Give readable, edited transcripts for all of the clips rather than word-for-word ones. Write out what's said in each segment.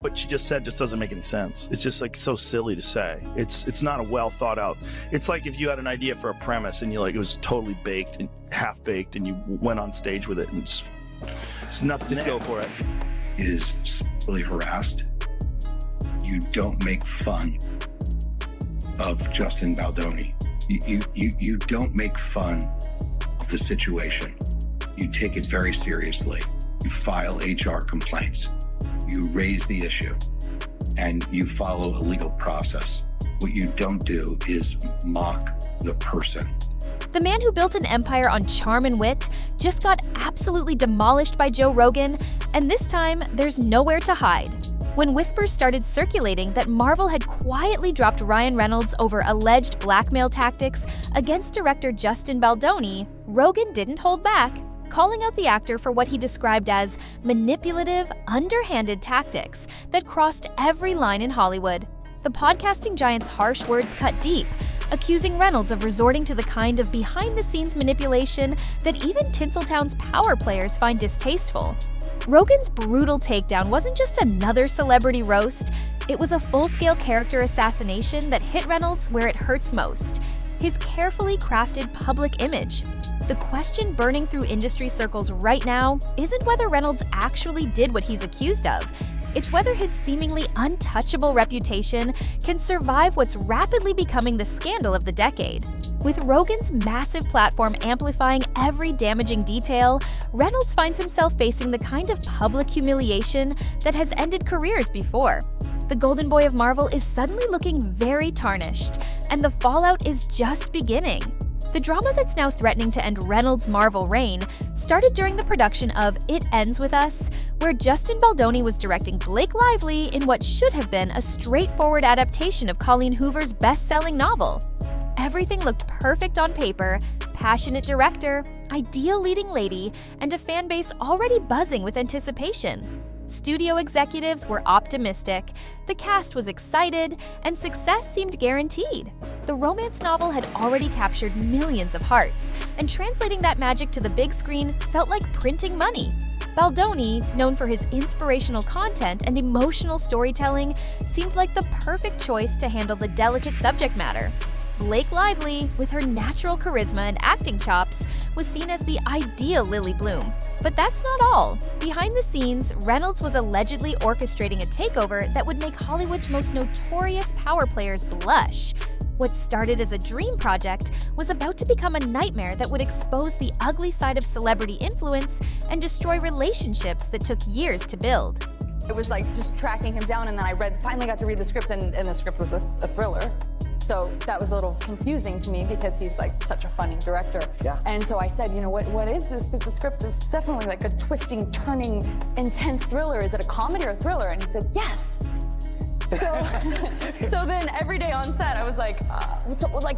what she just said just doesn't make any sense. It's just like so silly to say. It's not a well thought out. It's like if you had an idea for a premise and it was totally baked and half baked and you went on stage with it and it's nothing. Just go for it. Is sexually harassed. You don't make fun of Justin Baldoni. You don't make fun of the situation. You take it very seriously. You file HR complaints. You raise the issue and you follow a legal process. What you don't do is mock the person. The man who built an empire on charm and wit just got absolutely demolished by Joe Rogan, and this time there's nowhere to hide. When whispers started circulating that Marvel had quietly dropped Ryan Reynolds over alleged blackmail tactics against director Justin Baldoni, Rogan didn't hold back, calling out the actor for what he described as manipulative, underhanded tactics that crossed every line in Hollywood. The podcasting giant's harsh words cut deep, accusing Reynolds of resorting to the kind of behind-the-scenes manipulation that even Tinseltown's power players find distasteful. Rogan's brutal takedown wasn't just another celebrity roast, it was a full-scale character assassination that hit Reynolds where it hurts most: his carefully crafted public image. The question burning through industry circles right now isn't whether Reynolds actually did what he's accused of. It's whether his seemingly untouchable reputation can survive what's rapidly becoming the scandal of the decade. With Rogan's massive platform amplifying every damaging detail, Reynolds finds himself facing the kind of public humiliation that has ended careers before. The Golden Boy of Marvel is suddenly looking very tarnished, and the fallout is just beginning. The drama that's now threatening to end Reynolds' Marvel reign started during the production of It Ends With Us, where Justin Baldoni was directing Blake Lively in what should have been a straightforward adaptation of Colleen Hoover's best-selling novel. Everything looked perfect on paper: passionate director, ideal leading lady, and a fan base already buzzing with anticipation. Studio executives were optimistic, the cast was excited, and success seemed guaranteed. The romance novel had already captured millions of hearts, and translating that magic to the big screen felt like printing money. Baldoni, known for his inspirational content and emotional storytelling, seemed like the perfect choice to handle the delicate subject matter. Blake Lively, with her natural charisma and acting chops, was seen as the ideal Lily Bloom. But that's not all. Behind the scenes, Reynolds was allegedly orchestrating a takeover that would make Hollywood's most notorious power players blush. What started as a dream project was about to become a nightmare that would expose the ugly side of celebrity influence and destroy relationships that took years to build. It was like just tracking him down, and then I finally got to read the script, and the script was a thriller. So that was a little confusing to me because he's like such a funny director. Yeah. And so I said, what is this? Because the script is definitely like a twisting, turning, intense thriller. Is it a comedy or a thriller? And he said, yes. So then every day on set, I was like,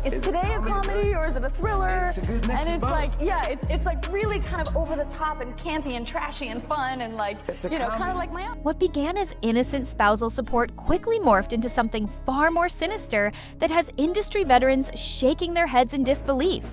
is today a comedy or is it a thriller? It's a good mix and of it's both. like, yeah, it's like really kind of over the top and campy and trashy and fun and like, kind of like my own. What began as innocent spousal support quickly morphed into something far more sinister that has industry veterans shaking their heads in disbelief.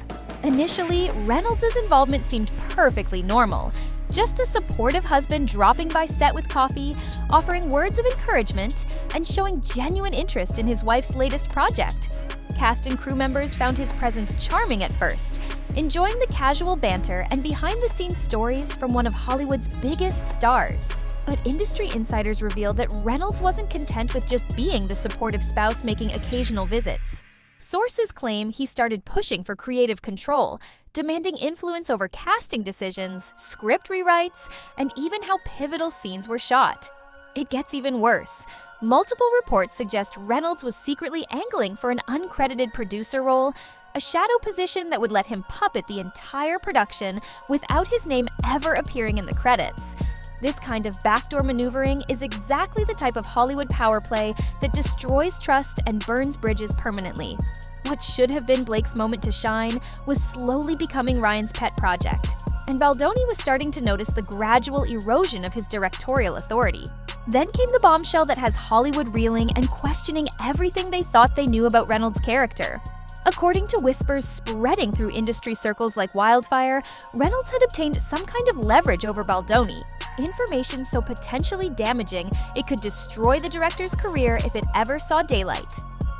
Initially, Reynolds' involvement seemed perfectly normal. Just a supportive husband dropping by set with coffee, offering words of encouragement, and showing genuine interest in his wife's latest project. Cast and crew members found his presence charming at first, enjoying the casual banter and behind-the-scenes stories from one of Hollywood's biggest stars. But industry insiders revealed that Reynolds wasn't content with just being the supportive spouse making occasional visits. Sources claim he started pushing for creative control, demanding influence over casting decisions, script rewrites, and even how pivotal scenes were shot. It gets even worse. Multiple reports suggest Reynolds was secretly angling for an uncredited producer role, a shadow position that would let him puppet the entire production without his name ever appearing in the credits. This kind of backdoor maneuvering is exactly the type of Hollywood power play that destroys trust and burns bridges permanently. What should have been Blake's moment to shine was slowly becoming Ryan's pet project, and Baldoni was starting to notice the gradual erosion of his directorial authority. Then came the bombshell that has Hollywood reeling and questioning everything they thought they knew about Reynolds' character. According to whispers spreading through industry circles like wildfire, Reynolds had obtained some kind of leverage over Baldoni. information so potentially damaging it could destroy the director's career if it ever saw daylight.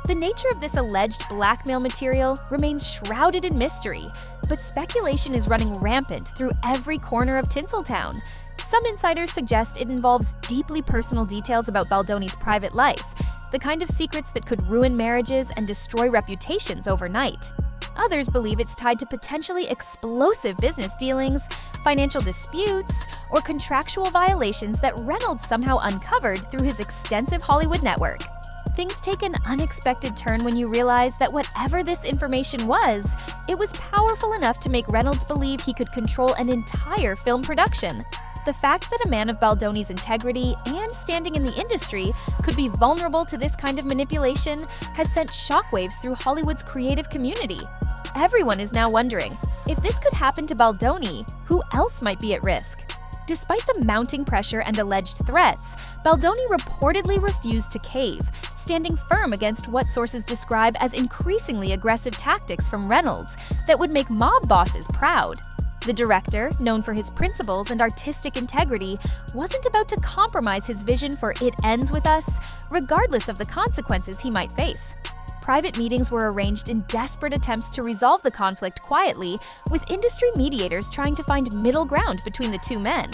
The nature of this alleged blackmail material remains shrouded in mystery, but speculation is running rampant through every corner of Tinseltown. Some insiders suggest it involves deeply personal details about Baldoni's private life, the kind of secrets that could ruin marriages and destroy reputations overnight. Others believe it's tied to potentially explosive business dealings, financial disputes, or contractual violations that Reynolds somehow uncovered through his extensive Hollywood network. Things take an unexpected turn when you realize that whatever this information was, it was powerful enough to make Reynolds believe he could control an entire film production. The fact that a man of Baldoni's integrity and standing in the industry could be vulnerable to this kind of manipulation has sent shockwaves through Hollywood's creative community. Everyone is now wondering, if this could happen to Baldoni, who else might be at risk? Despite the mounting pressure and alleged threats, Baldoni reportedly refused to cave, standing firm against what sources describe as increasingly aggressive tactics from Reynolds that would make mob bosses proud. The director, known for his principles and artistic integrity, wasn't about to compromise his vision for It Ends With Us, regardless of the consequences he might face. Private meetings were arranged in desperate attempts to resolve the conflict quietly, with industry mediators trying to find middle ground between the two men.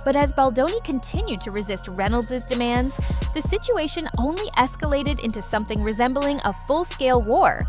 But as Baldoni continued to resist Reynolds' demands, the situation only escalated into something resembling a full-scale war.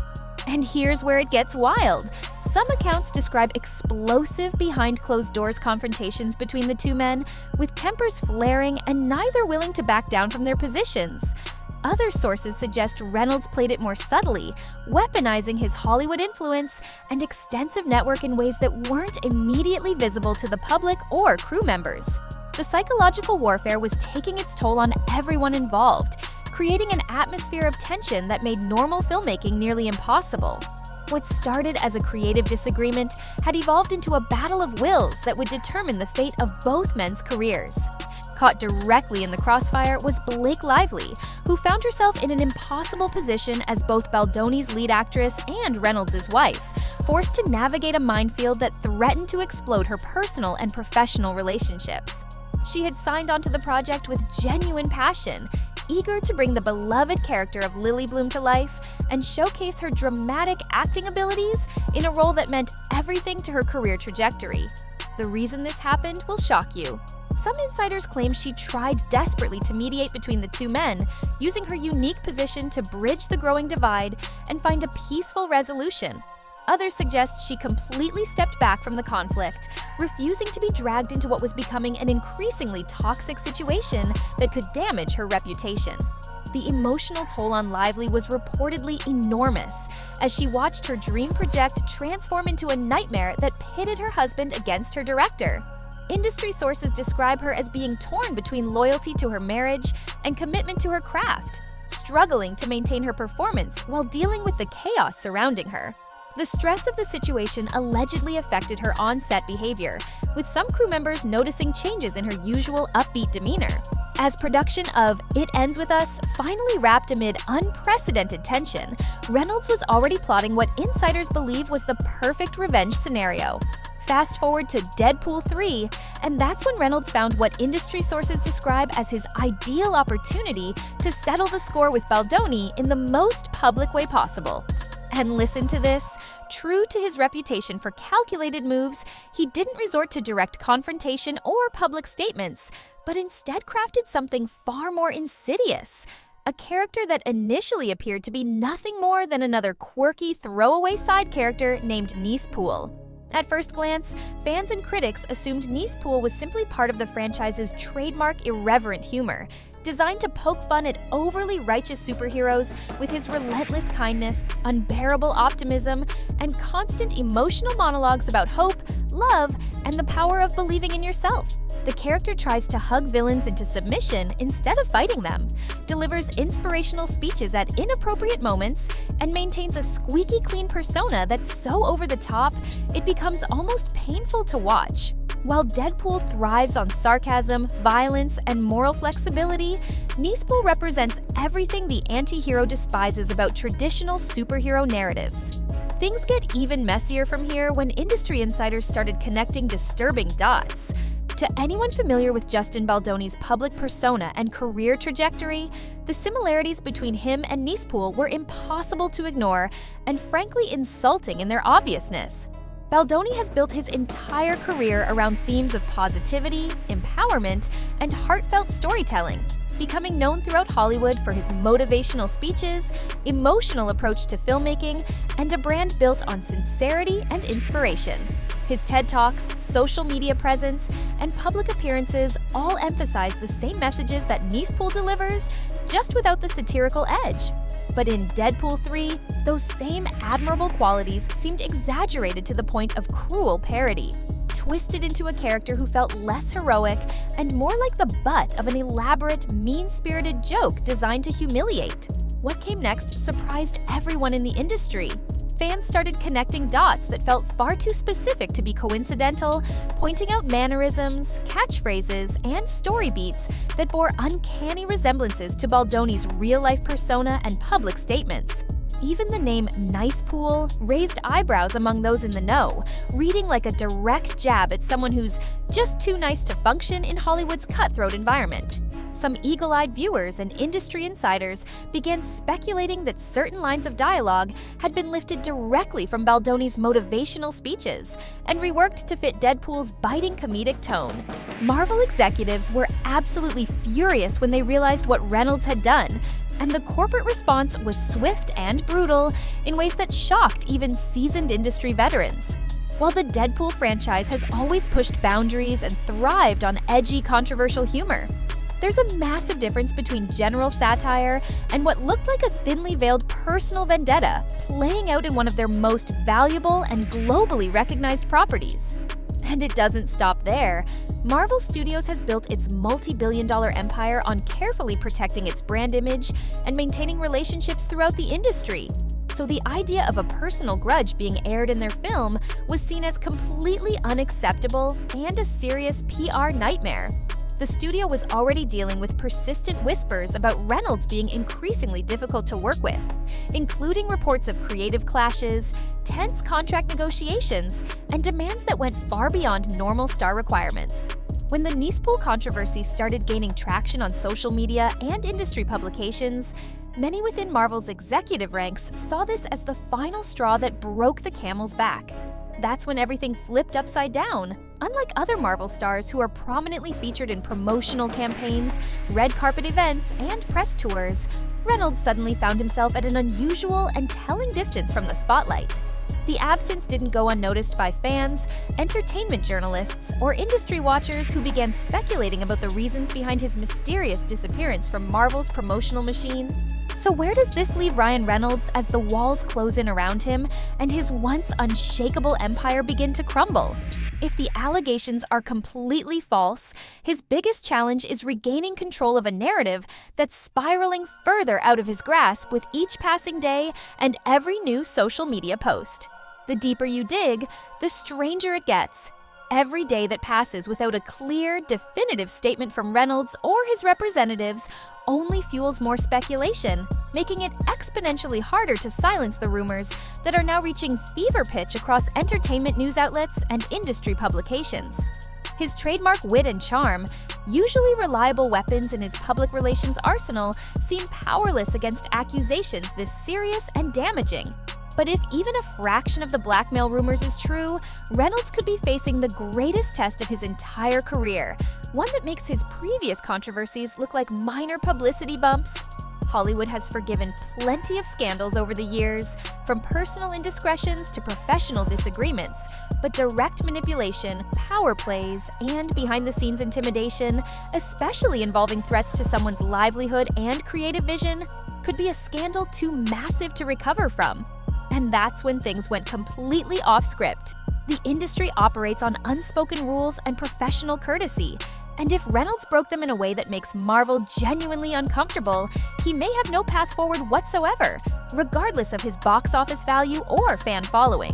And here's where it gets wild. Some accounts describe explosive behind-closed-doors confrontations between the two men, with tempers flaring and neither willing to back down from their positions. Other sources suggest Reynolds played it more subtly, weaponizing his Hollywood influence and extensive network in ways that weren't immediately visible to the public or crew members. The psychological warfare was taking its toll on everyone involved, creating an atmosphere of tension that made normal filmmaking nearly impossible. What started as a creative disagreement had evolved into a battle of wills that would determine the fate of both men's careers. Caught directly in the crossfire was Blake Lively, who found herself in an impossible position as both Baldoni's lead actress and Reynolds' wife, forced to navigate a minefield that threatened to explode her personal and professional relationships. She had signed onto the project with genuine passion, eager to bring the beloved character of Lily Bloom to life and showcase her dramatic acting abilities in a role that meant everything to her career trajectory. The reason this happened will shock you. Some insiders claim she tried desperately to mediate between the two men, using her unique position to bridge the growing divide and find a peaceful resolution. Others suggest she completely stepped back from the conflict, refusing to be dragged into what was becoming an increasingly toxic situation that could damage her reputation. The emotional toll on Lively was reportedly enormous, as she watched her dream project transform into a nightmare that pitted her husband against her director. Industry sources describe her as being torn between loyalty to her marriage and commitment to her craft, struggling to maintain her performance while dealing with the chaos surrounding her. The stress of the situation allegedly affected her on-set behavior, with some crew members noticing changes in her usual upbeat demeanor. As production of It Ends With Us finally wrapped amid unprecedented tension, Reynolds was already plotting what insiders believe was the perfect revenge scenario. Fast forward to Deadpool 3, and that's when Reynolds found what industry sources describe as his ideal opportunity to settle the score with Baldoni in the most public way possible. And listen to this, true to his reputation for calculated moves, he didn't resort to direct confrontation or public statements, but instead crafted something far more insidious. A character that initially appeared to be nothing more than another quirky throwaway side character named Nicepool. At first glance, fans and critics assumed Nicepool was simply part of the franchise's trademark irreverent humor, designed to poke fun at overly righteous superheroes with his relentless kindness, unbearable optimism, and constant emotional monologues about hope, love, and the power of believing in yourself. The character tries to hug villains into submission instead of fighting them, delivers inspirational speeches at inappropriate moments, and maintains a squeaky clean persona that's so over the top, it becomes almost painful to watch. While Deadpool thrives on sarcasm, violence, and moral flexibility, Nicepool represents everything the anti-hero despises about traditional superhero narratives. Things get even messier from here when industry insiders started connecting disturbing dots. To anyone familiar with Justin Baldoni's public persona and career trajectory, the similarities between him and Nicepool were impossible to ignore and frankly insulting in their obviousness. Baldoni has built his entire career around themes of positivity, empowerment, and heartfelt storytelling, becoming known throughout Hollywood for his motivational speeches, emotional approach to filmmaking, and a brand built on sincerity and inspiration. His TED Talks, social media presence, and public appearances all emphasize the same messages that Nicepool delivers, just without the satirical edge. But in Deadpool 3, those same admirable qualities seemed exaggerated to the point of cruel parody, twisted into a character who felt less heroic and more like the butt of an elaborate, mean-spirited joke designed to humiliate. What came next surprised everyone in the industry. Fans started connecting dots that felt far too specific to be coincidental, pointing out mannerisms, catchphrases, and story beats that bore uncanny resemblances to Baldoni's real-life persona and public statements. Even the name Nicepool raised eyebrows among those in the know, reading like a direct jab at someone who's just too nice to function in Hollywood's cutthroat environment. Some eagle-eyed viewers and industry insiders began speculating that certain lines of dialogue had been lifted directly from Baldoni's motivational speeches and reworked to fit Deadpool's biting comedic tone. Marvel executives were absolutely furious when they realized what Reynolds had done, and the corporate response was swift and brutal in ways that shocked even seasoned industry veterans. While the Deadpool franchise has always pushed boundaries and thrived on edgy, controversial humor, there's a massive difference between general satire and what looked like a thinly veiled personal vendetta playing out in one of their most valuable and globally recognized properties. And it doesn't stop there. Marvel Studios has built its multi-billion-dollar empire on carefully protecting its brand image and maintaining relationships throughout the industry. So the idea of a personal grudge being aired in their film was seen as completely unacceptable and a serious PR nightmare. The studio was already dealing with persistent whispers about Reynolds being increasingly difficult to work with, including reports of creative clashes, tense contract negotiations, and demands that went far beyond normal star requirements. When the Nicepool controversy started gaining traction on social media and industry publications, many within Marvel's executive ranks saw this as the final straw that broke the camel's back. That's when everything flipped upside down. Unlike other Marvel stars who are prominently featured in promotional campaigns, red carpet events, and press tours, Reynolds suddenly found himself at an unusual and telling distance from the spotlight. The absence didn't go unnoticed by fans, entertainment journalists, or industry watchers who began speculating about the reasons behind his mysterious disappearance from Marvel's promotional machine. So where does this leave Ryan Reynolds as the walls close in around him and his once unshakable empire begin to crumble? If the allegations are completely false, his biggest challenge is regaining control of a narrative that's spiraling further out of his grasp with each passing day and every new social media post. The deeper you dig, the stranger it gets. Every day that passes without a clear, definitive statement from Reynolds or his representatives only fuels more speculation, making it exponentially harder to silence the rumors that are now reaching fever pitch across entertainment news outlets and industry publications. His trademark wit and charm, usually reliable weapons in his public relations arsenal, seem powerless against accusations this serious and damaging. But if even a fraction of the blackmail rumors is true, Reynolds could be facing the greatest test of his entire career, one that makes his previous controversies look like minor publicity bumps. Hollywood has forgiven plenty of scandals over the years, from personal indiscretions to professional disagreements, but direct manipulation, power plays, and behind-the-scenes intimidation, especially involving threats to someone's livelihood and creative vision, could be a scandal too massive to recover from. And that's when things went completely off script. The industry operates on unspoken rules and professional courtesy, and if Reynolds broke them in a way that makes Marvel genuinely uncomfortable, he may have no path forward whatsoever, regardless of his box office value or fan following.